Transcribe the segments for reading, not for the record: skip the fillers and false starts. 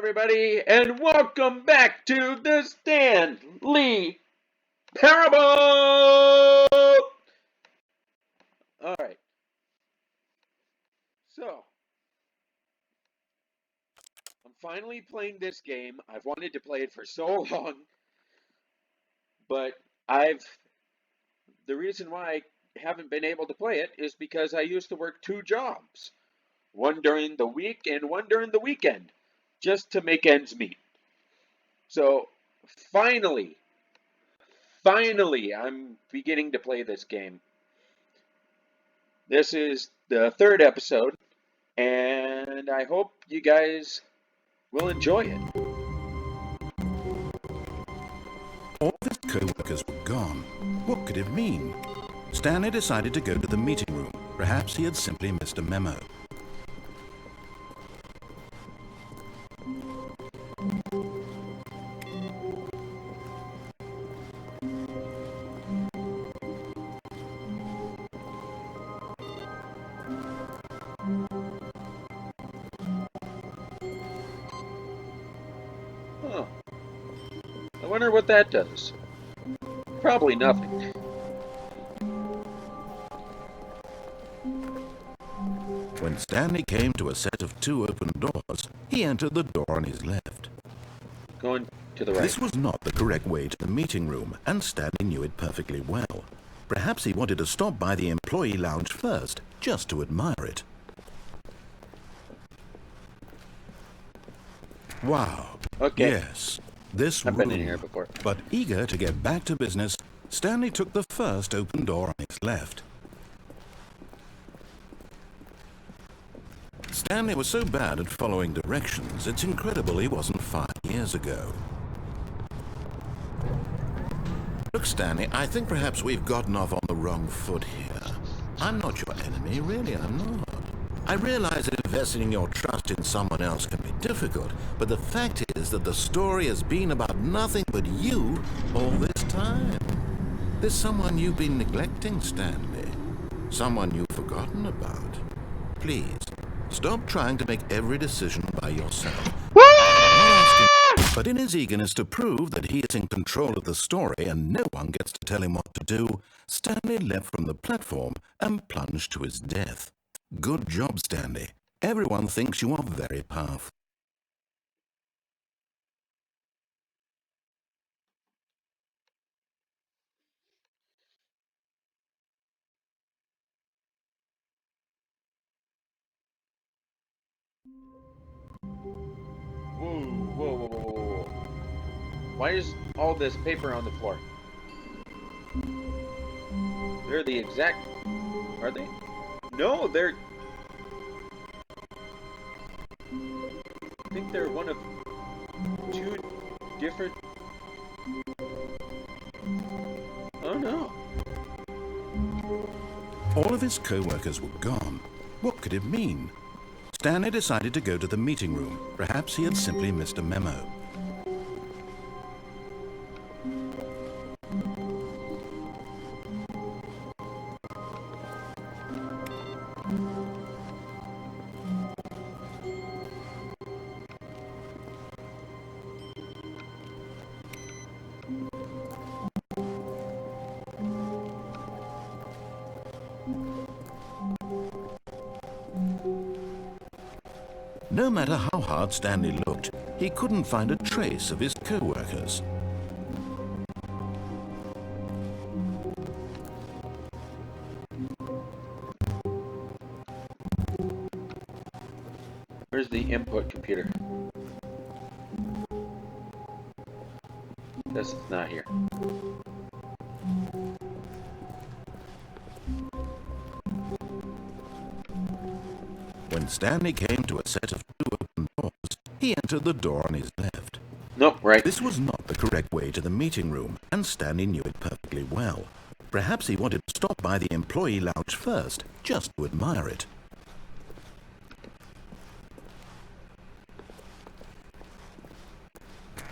everybody, and welcome back to the Stanley Parable! Alright, so, I'm finally playing this game. I've wanted to play it for so long, but the reason why I haven't been able to play it is because I used to work two jobs. One during the week and one during the weekend, just to make ends meet. So, finally, I'm beginning to play this game. This is the third episode, and I hope you guys will enjoy it. All of his co-workers were gone. What could it mean? Stanley decided to go to the meeting room. Perhaps he had simply missed a memo. Huh. I wonder what that does. Probably nothing. When Stanley came to a set of two open doors, he entered the door on his left. Going to the right. This was not the correct way to the meeting room, and Stanley knew it perfectly well. Perhaps he wanted to stop by the employee lounge first, just to admire it. Wow. Okay. Yes, this I've room. been in here before. But eager to get back to business, Stanley took the first open door on his left. Stanley was so bad at following directions, it's incredible he wasn't 5 years ago. Look, Stanley, I think perhaps we've gotten off on the wrong foot here. I'm not your enemy, really, I'm not. I realize that investing your trust in someone else can be difficult, but the fact is that the story has been about nothing but you all this time. There's someone you've been neglecting, Stanley. Someone you've forgotten about. Please, stop trying to make every decision by yourself. But in his eagerness to prove that he is in control of the story and no one gets to tell him what to do, Stanley leapt from the platform and plunged to his death. Good job, Stanley. Everyone thinks you are very powerful. Whoa. Why is all this paper on the floor? They're the exact... Are they? No, they're... I think they're one of two different... Oh no. All of his co-workers were gone. What could it mean? Stanley decided to go to the meeting room. Perhaps he had simply missed a memo. No matter how hard Stanley looked, he couldn't find a trace of his co-workers. Where's the input computer? This is not here. When Stanley came to a set of two open doors, he entered the door on his left. Nope, right. This was not the correct way to the meeting room, and Stanley knew it perfectly well. Perhaps he wanted to stop by the employee lounge first, just to admire it.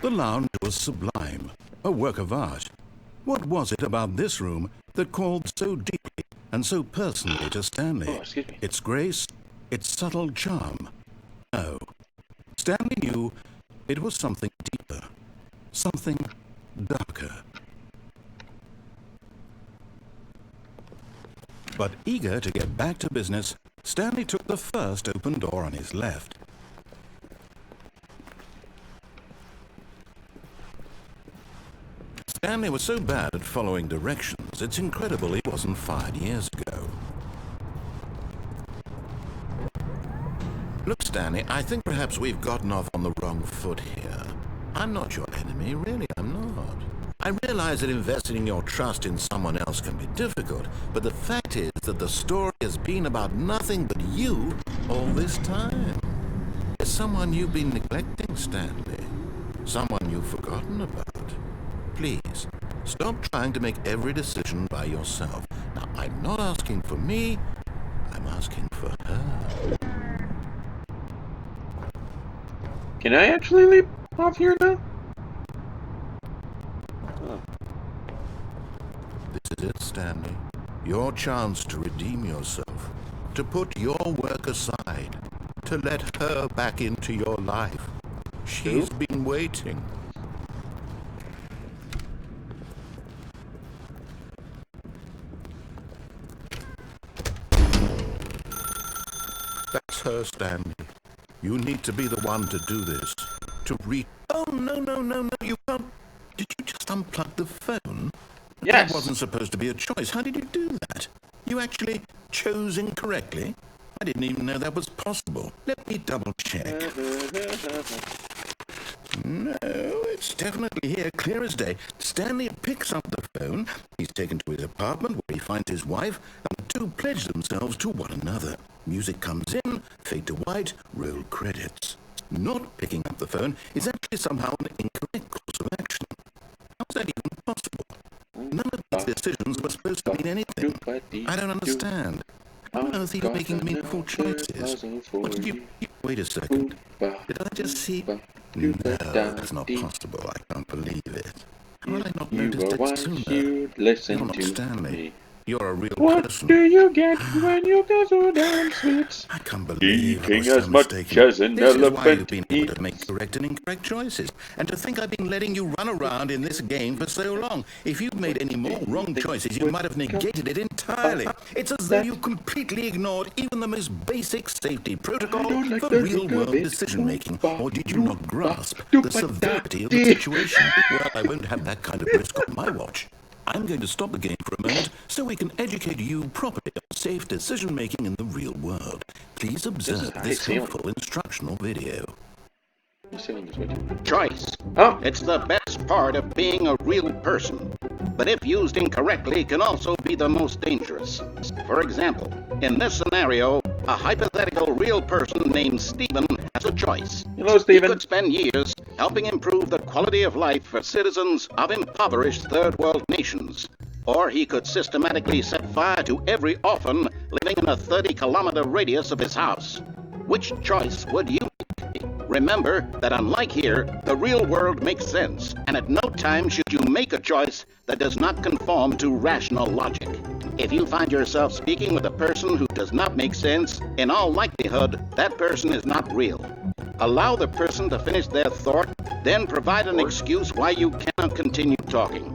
The lounge was sublime, a work of art. What was it about this room that called so deeply and so personally to Stanley? Oh, excuse me. Its grace, its subtle charm. No. Stanley knew It was something deeper, something darker. But eager to get back to business, Stanley took the first open door on his left. Stanley was so bad at following directions, it's incredible he wasn't fired years ago. Look, Stanley, I think perhaps we've gotten off on the wrong foot here. I'm not your enemy, really, I'm not. I realize that investing your trust in someone else can be difficult, but the fact is that the story has been about nothing but you all this time. There's someone you've been neglecting, Stanley. Someone you've forgotten about. Please, stop trying to make every decision by yourself. Now, I'm not asking for me, I'm asking for her. Can I actually leap off here now? Oh. This is it, Stanley. Your chance to redeem yourself. To put your work aside. To let her back into your life. She's been waiting. That's her, Stanley. You need to be the one to do this. To reach... Oh, no, you can't... Did you just unplug the phone? Yes. That wasn't supposed to be a choice. How did you do that? You actually chose incorrectly? I didn't even know that was possible. Let me double check. No, it's definitely here, clear as day. Stanley picks up the phone. He's taken to his apartment where he finds his wife, and the two pledge themselves to one another. Music comes in, fade to white, roll credits. Not picking up the phone is actually somehow an incorrect course of action. How's that even possible? None of these decisions were supposed to mean anything. I don't understand. How on earth are you making meaningful choices? What did you... Wait a second. Did I just see... No, that's not possible. I can't believe it. How did I not notice it sooner? You're not Stanley. You're a real person. What do you get when you guzzle down sweets? I can't believe I Eating was so as much mistaken. as an This is why you've elephant been able to eats. make correct and incorrect choices. And to think I've been letting you run around in this game for so long. If you'd made any more wrong choices, you might have negated it entirely. It's as though you completely ignored even the most basic safety protocol for real-world decision-making. Or did you not grasp the severity of the situation? Well, I won't have that kind of risk on my watch. I'm going to stop the game for a moment so we can educate you properly on safe decision-making in the real world. Please observe this helpful instructional video. Choice. Oh. It's the best part of being a real person. But if used incorrectly, can also be the most dangerous. For example, in this scenario, a hypothetical real person named Stephen has a choice. Hello, He Stephen. could spend years helping improve the quality of life for citizens of impoverished third world nations. Or he could systematically set fire to every orphan living in a 30-kilometer radius of his house. Which choice would you make? Remember that unlike here, the real world makes sense, and at no time should you make a choice that does not conform to rational logic. If you find yourself speaking with a person who does not make sense, in all likelihood, that person is not real. Allow the person to finish their thought, then provide an excuse why you cannot continue talking.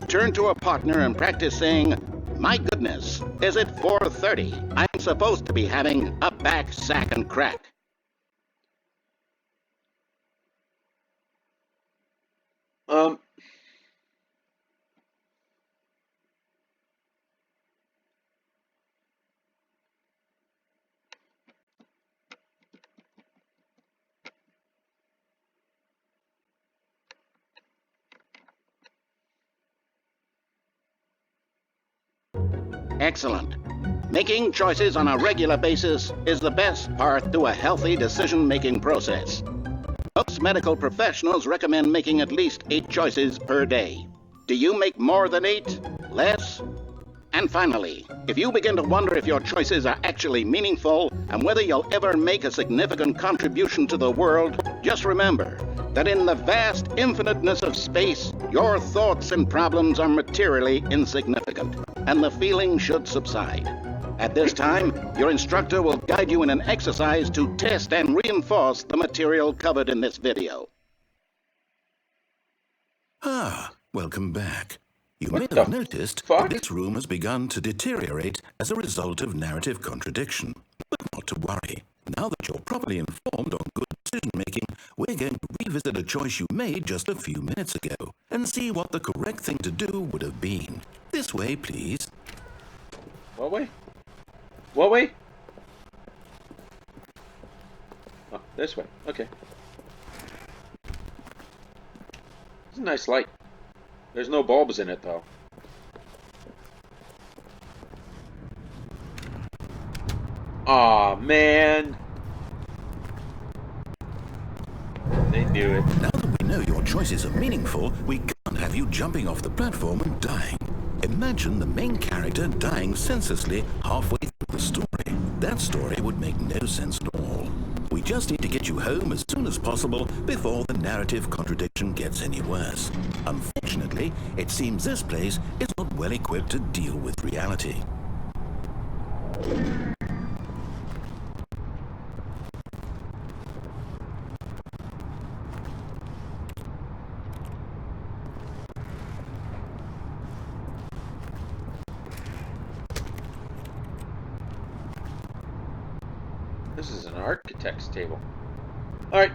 Turn to a partner and practice saying, "My goodness, is it 4:30? I'm supposed to be having a back, sack, and crack." Excellent. Making choices on a regular basis is the best part to a healthy decision-making process. Most medical professionals recommend making at least 8 choices per day. Do you make more than 8? Less? And finally, if you begin to wonder if your choices are actually meaningful and whether you'll ever make a significant contribution to the world, just remember that in the vast infiniteness of space, your thoughts and problems are materially insignificant, and the feeling should subside. At this time, your instructor will guide you in an exercise to test and reinforce the material covered in this video. Ah, welcome back. You may What have the noticed fuck? that this room has begun to deteriorate as a result of narrative contradiction. But not to worry. Now that you're properly informed on good decision-making, we're going to revisit a choice you made just a few minutes ago and see what the correct thing to do would have been. This way, please. What way? What way? Oh, this way. Okay. It's a nice light. There's no bulbs in it, though. Aw, man. They knew it. Now that we know your choices are meaningful, we can't have you jumping off the platform and dying. Imagine the main character dying senselessly halfway through the story. That story would make no sense at all. We just need to get you home as soon as possible before the narrative contradiction gets any worse. Unfortunately, it seems this place is not well equipped to deal with reality. This is an architect's table. Alright.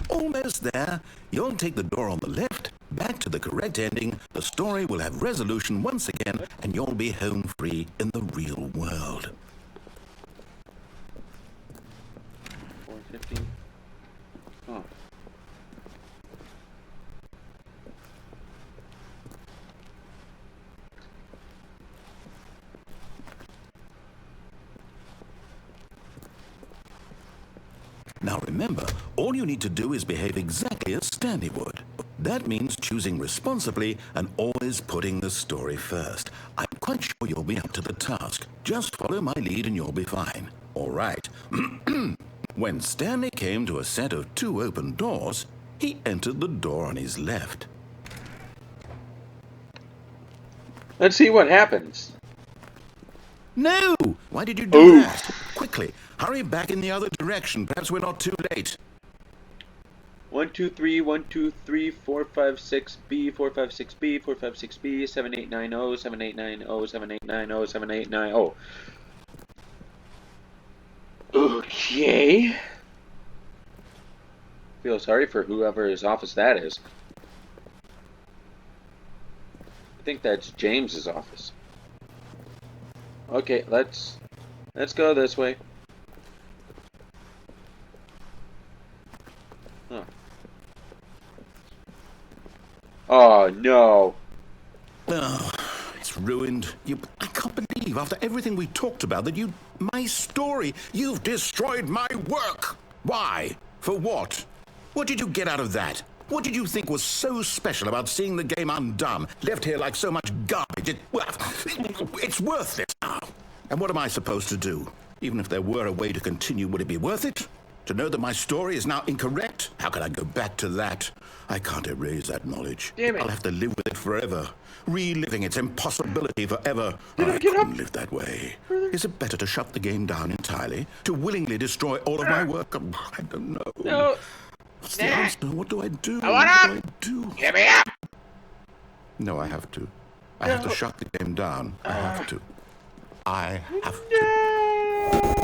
Almost there. You'll take the door on the left, back to the correct ending, the story will have resolution once again, and you'll be home free in the real world. 450. Oh. Now remember, all you need to do is behave exactly as Stanley would. That means choosing responsibly and always putting the story first. I'm quite sure you'll be up to the task. Just follow my lead and you'll be fine. All right. When Stanley came to a set of 2 open doors, he entered the door on his left. Let's see what happens. No! Why did you do Oof. that? Quickly, hurry back in the other direction. Perhaps we're not too late. 1, 2, 3, 1, 2, 3, 4, 5, 6, B, 4, 5, 6, B, 4, 5, 6, B, 7, 8, 9, 0, 7, 8, 9, 0, 7, 8, 9, 0, 7, 8, 9, 0. Okay. Feel sorry for whoever's office that is. I think that's James's office. Okay, let's go this way. Huh. Oh no. Oh, it's ruined. I can't believe after everything we talked about that my story, you've destroyed my work. Why? For what? What did you get out of that? What did you think was so special about seeing the game undone, left here like so much garbage? It's worthless now. And what am I supposed to do? Even if there were a way to continue, would it be worth it? To know that my story is now incorrect? How can I go back to that? I can't erase that knowledge. Damn it. I'll have to live with it forever, reliving its impossibility forever. I Get up. couldn't live that way. Is it better to shut the game down entirely? To willingly destroy all of my work? I don't know. No. What's the answer? What do I do? I What wanna- do I do? Get me up. No, I have to. I have to shut the game down. I have to. I have to.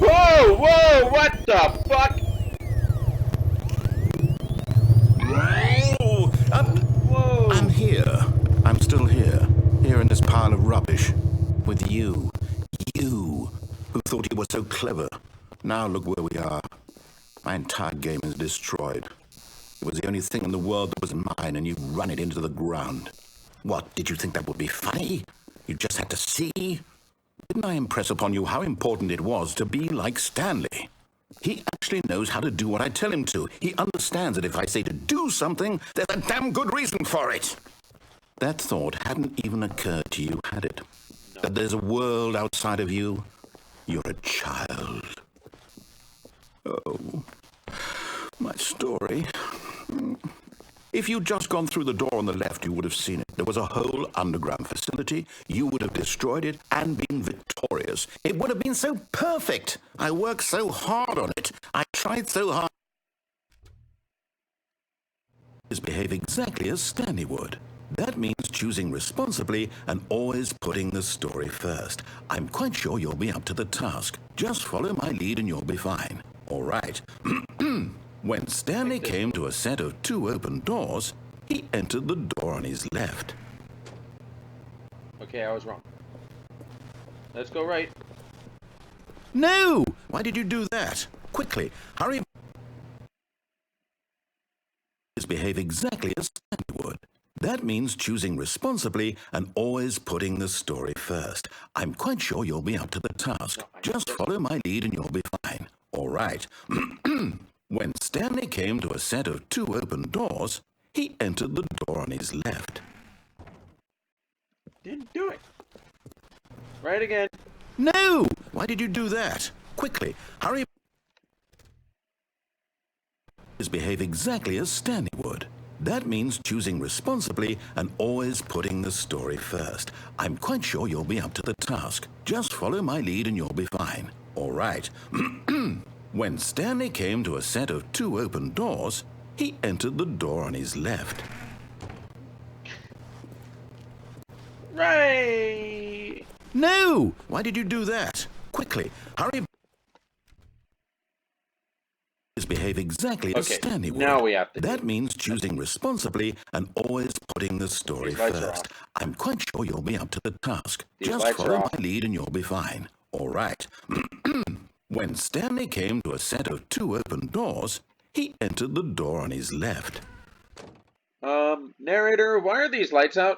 Whoa, whoa, what the fuck? Oh, Whoa. I'm here. I'm still here. Here in this pile of rubbish. With you. You, who thought you were so clever. Now look where we are. My entire game is destroyed. It was the only thing in the world that was mine, and you run it into the ground. What, did you think that would be funny? You just had to see? Didn't I impress upon you how important it was to be like Stanley? He actually knows how to do what I tell him to. He understands that if I say to do something, there's a damn good reason for it. That thought hadn't even occurred to you, had it? That there's a world outside of you? You're a child. Oh, my story. If you'd just gone through the door on the left, you would have seen it. There was a whole underground facility. You would have destroyed it and been victorious. It would have been so perfect. I worked so hard on it. I tried so hard. Behave exactly as Stanley would. That means choosing responsibly and always putting the story first. I'm quite sure you'll be up to the task. Just follow my lead and you'll be fine. All right. When Stanley came to a set of 2 open doors, he entered the door on his left. Okay, I was wrong. Let's go right. No! Why did you do that? Quickly, hurry. Behave exactly as Stanley would. That means choosing responsibly and always putting the story first. I'm quite sure you'll be up to the task. Just follow my lead and you'll be fine. All right. When Stanley came to a set of 2 open doors, he entered the door on his left. Didn't do it. Right again. No! Why did you do that? Quickly, hurry. Behave exactly as Stanley would. That means choosing responsibly and always putting the story first. I'm quite sure you'll be up to the task. Just follow my lead and you'll be fine. All right. When Stanley came to a set of 2 open doors, he entered the door on his left. Right. No! Why did you do that? Quickly, hurry. Behave exactly as Stanley would. Now we have to. That means choosing responsibly and always putting the story first. I'm quite sure you'll be up to the task. Just follow my lead and you'll be fine. All right. When Stanley came to a set of 2 open doors, he entered the door on his left. Narrator, why are these lights out?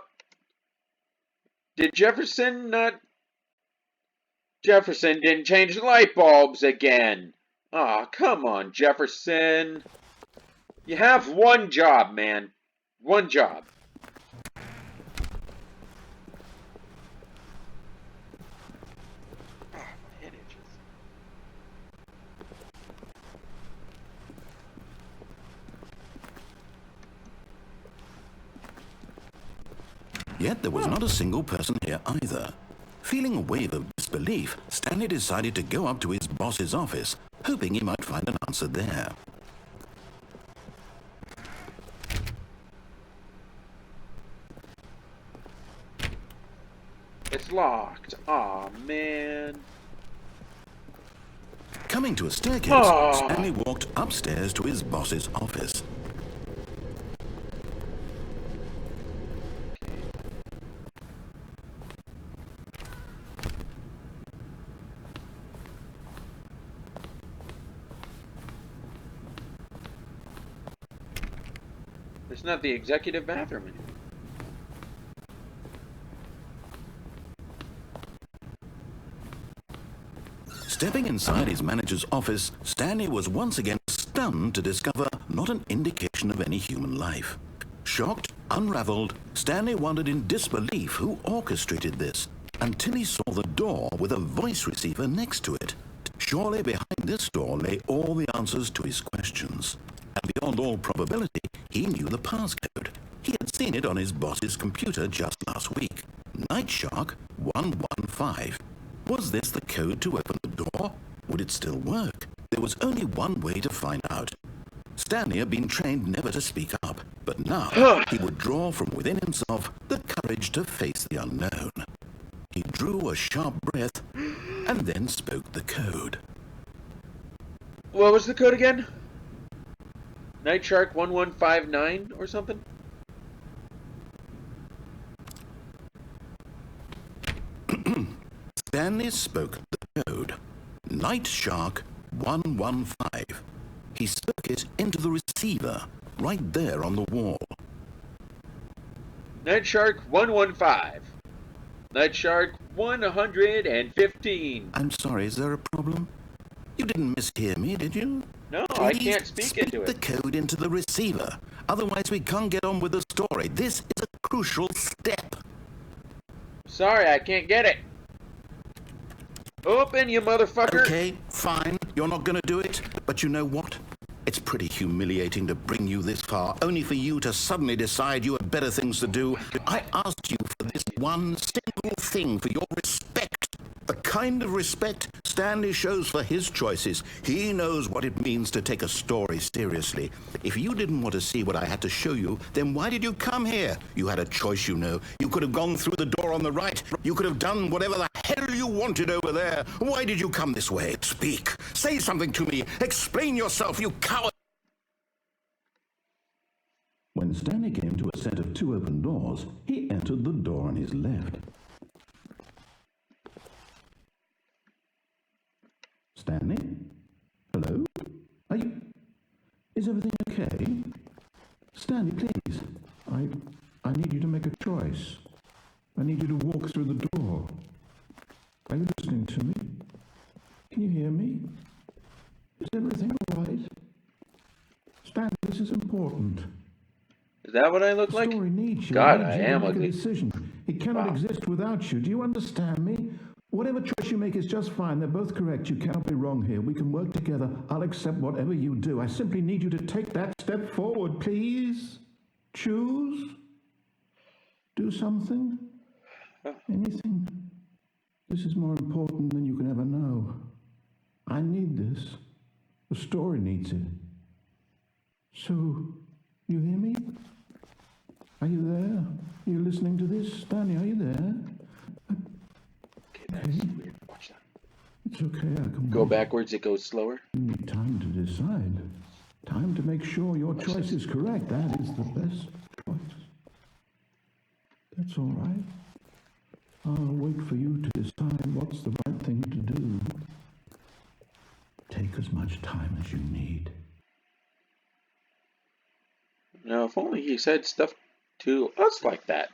Did Jefferson not... Jefferson didn't change the light bulbs again. Aw, come on, Jefferson. You have one job, man. One job. Ah, my head itches. Yet there was not a single person here either. Feeling a wave of disbelief, Stanley decided to go up to his boss's office, hoping he might find an answer there. It's locked. Aw, man. Coming to a staircase, Stanley walked upstairs to his boss's office. It's not the executive bathroom anymore. Stepping inside his manager's office, Stanley was once again stunned to discover not an indication of any human life. Shocked, unraveled, Stanley wondered in disbelief who orchestrated this, until he saw the door with a voice receiver next to it. Surely behind this door lay all the answers to his questions. And beyond all probability, he knew the passcode. He had seen it on his boss's computer just last week. Night Shark 115. Was this the code to open the door? Would it still work? There was only one way to find out. Stanley had been trained never to speak up, but now he would draw from within himself the courage to face the unknown. He drew a sharp breath and then spoke the code. What was the code again? Night Shark 1159 or something? Stanley spoke the code. Night Shark 115. He spoke it into the receiver, right there on the wall. Night Shark 115. Night Shark 115. I'm sorry, is there a problem? You didn't mishear me, did you? No, Please I can't speak into the it. code into the receiver. Otherwise, we can't get on with the story. This is a crucial step. Sorry, I can't get it. Open, you motherfucker. Okay, fine. You're not going to do it? But you know what? It's pretty humiliating to bring you this far, only for you to suddenly decide you have better things to do. I asked you for this one single thing, for your respect. The kind of respect Stanley shows for his choices. He knows what it means to take a story seriously. If you didn't want to see what I had to show you, then why did you come here? You had a choice, you know. You could have gone through the door on the right. You could have done whatever the hell you wanted over there. Why did you come this way? Speak. Say something to me. Explain yourself, you coward. When Stanley came to a set of 2 open doors, he entered the door on his left. Stanley? Hello? Are you... Is everything okay? Stanley, please. I need you to make a choice. I need you to walk through the door. Are you listening to me? Can you hear me? Is everything all right? Stanley, this is important. Is that what I look like? The story needs you. God, It needs I you am to make ugly. a decision. It cannot exist without you. Do you understand me? Whatever choice you make is just fine. They're both correct. You cannot be wrong here. We can work together. I'll accept whatever you do. I simply need you to take that step forward, please. Choose. Do something. Anything. This is more important than you can ever know. I need this. The story needs it. So, you hear me? Are you there? Are you listening to this? Stanley, are you there? Okay, that's weird. Watch that. It's okay, I can Go wait. backwards, it goes slower. You need time to decide. Time to make sure your choice is correct. That is the best choice. That's all right. I'll wait for you to decide what's the right thing to do. Take as much time as you need. Now, if only he said stuff to us like that.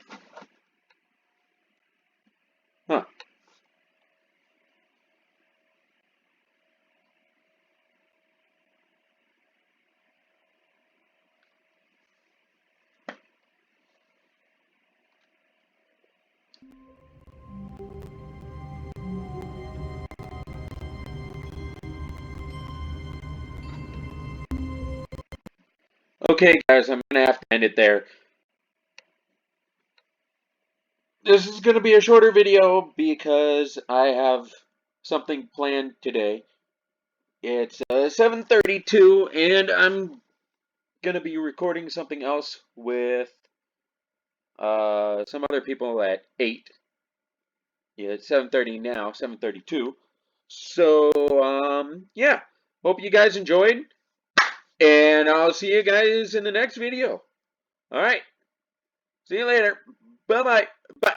Huh. Okay, guys, I'm going to have to end it there. This is going to be a shorter video because I have something planned today. It's 7:32, and I'm going to be recording something else with some other people at 8. Yeah, it's 7:30 now, 7:32. So, yeah. Hope you guys enjoyed, and I'll see you guys in the next video. All right. See you later. Bye-bye. Bye.